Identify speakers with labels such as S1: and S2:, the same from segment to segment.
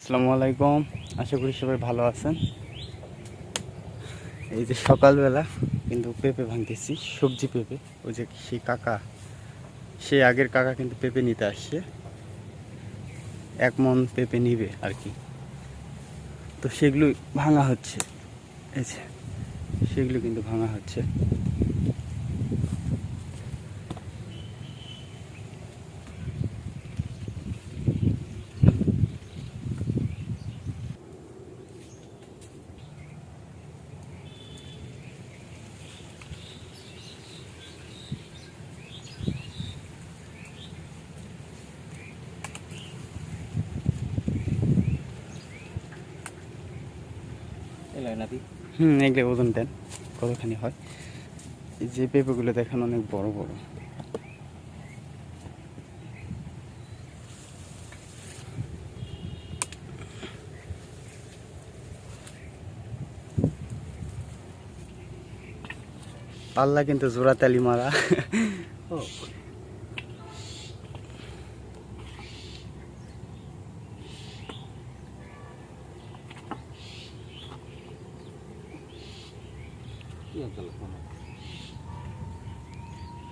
S1: আসসালামু আলাইকুম, আশা করি সবাই ভালো আছেন। এই যে সকালবেলা কিন্তু পেঁপে ভাঙতেছি, সবজি পেঁপে। ওই যে সেই কাকা, সেই আগের কাকা কিন্তু পেঁপে নিতে আসছে, 1 মণ পেঁপে নিবে আর কি। তো সেগুলো ভাঙা হচ্ছে, এই যে সেগুলো কিন্তু ভাঙা হচ্ছে। এগুলো ওজন দেন কতখানি হয়। এই যে পেঁপেগুলো দেখেন অনেক বড় বড়। পাল্লা কিন্তু জোড়া তালি মারা।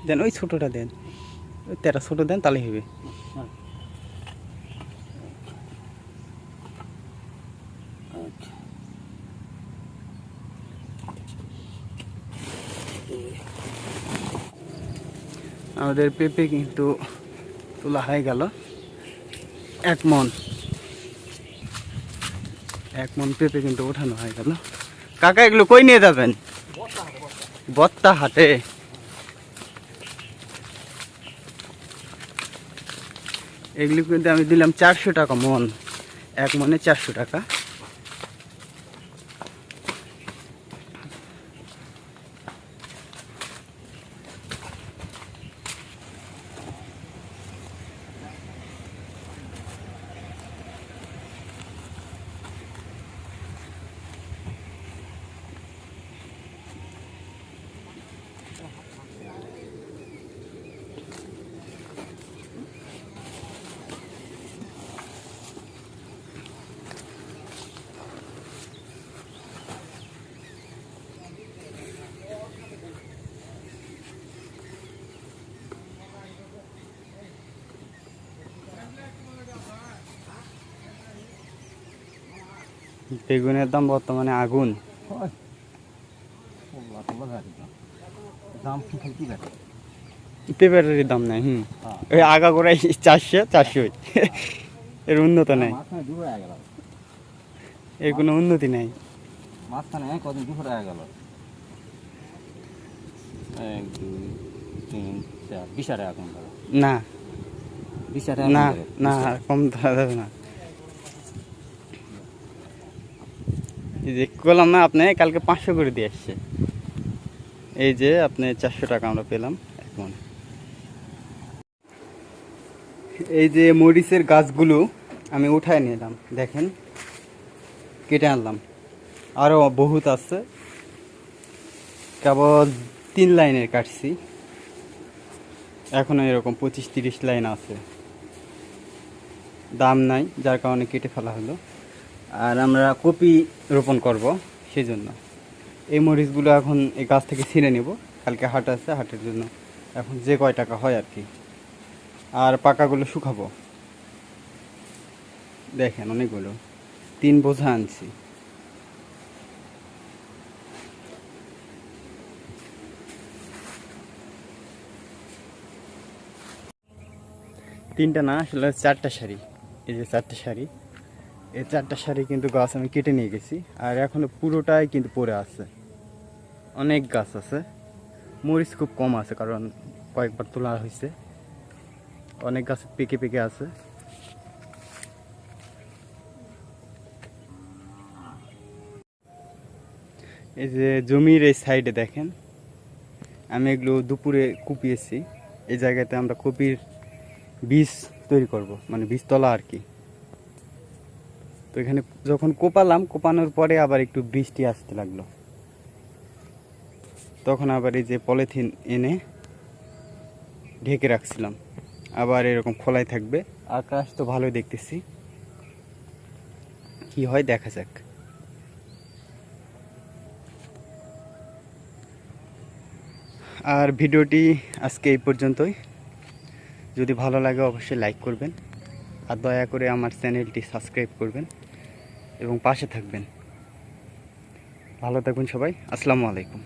S1: দেন ওই ছোটটা দেন, ওই তেরা ছোট দেন, তাহলে হবে। আমাদের পেঁপে কিন্তু তোলা হয়ে গেল 1 মণ। 1 মণ পেঁপে কিন্তু ওঠানো হয়ে গেল। কাকা এগুলো কই নিয়ে যাবেন? বত্তা হাটে। এগুলি কিন্তু আমি দিলাম 400 টাকা মণ, 1 মণে 400 টাকা। বেগুনের দাম বর্তমানে আগুন। পেঁপের দাম নাই। ওই আগাগোড়াই 400 এর উন্নত নাই, এর কোনো উন্নতি নাই।
S2: মাঝখানে কদিন 200 টাকা গেল, 1 2 3 4 20 টাকা কম গেল।
S1: না
S2: 20 টাকা
S1: না না, কম ধরা যাবে না। এই যে বললাম না আপনি, কালকে 500 করে দিয়ে আসছে। এই যে আপনি 400 টাকা আমরা পেলাম এখন। এই যে মরিচের গাছগুলো আমি উঠায় নিলাম, দেখেন কেটে আনলাম। আরও বহুত আছে, কেবল 3 লাইনের কাটছি, এখনও এরকম 25-30 লাইন আছে। দাম নাই, যার কারণে কেটে ফেলা হলো। আর আমরা কপি রোপণ করব, সেই জন্য এই মরিচগুলো এখন এই গাছ থেকে ছিঁড়ে নেব। কালকে হাট আছে, হাটের জন্য এখন যে কয় টাকা হয় আর কি। আর পাকাগুলো শুকাবো। দেখেন অনেকগুলো, 3 বোঝা আনছি। তিনটা না, আসলে 4টা শাড়ি। এই যে 4টা শাড়ি, এই 4টা শাড়ি কিন্তু গাছ আমি কেটে নিয়ে গেছি। আর এখনো পুরোটাই কিন্তু পড়ে আছে, অনেক গাছ আছে। মরিচ খুব কম আছে, কারণ কয়েকবার তোলা হয়েছে। অনেক গাছ পেকে পেকে আছে। এই যে জমির এই সাইডে দেখেন, আমি এগুলো দুপুরে কুপিয়েছি। এই জায়গাতে আমরা কপির বীজ তৈরি করব, মানে বীজতলা আর কি। তো এখানে যখন কোপালাম, কোপানোর পরে আবার একটু বৃষ্টি আসতে লাগলো, তখন আবার এই যে পলিথিন এনে ঢেকে রাখছিলাম। আবার এরকম খোলাই থাকবে। আকাশ তো ভালোই দেখতেছি, কি হয় দেখা যাক। আর ভিডিওটি আজকে এই পর্যন্তই। যদি ভালো লাগে অবশ্যই লাইক করবেন, আর দয়া করে আমার চ্যানেলটি সাবস্ক্রাইব করবেন এবং পাশে থাকবেন। ভালো থাকবেন সবাই। আসসালামু আলাইকুম।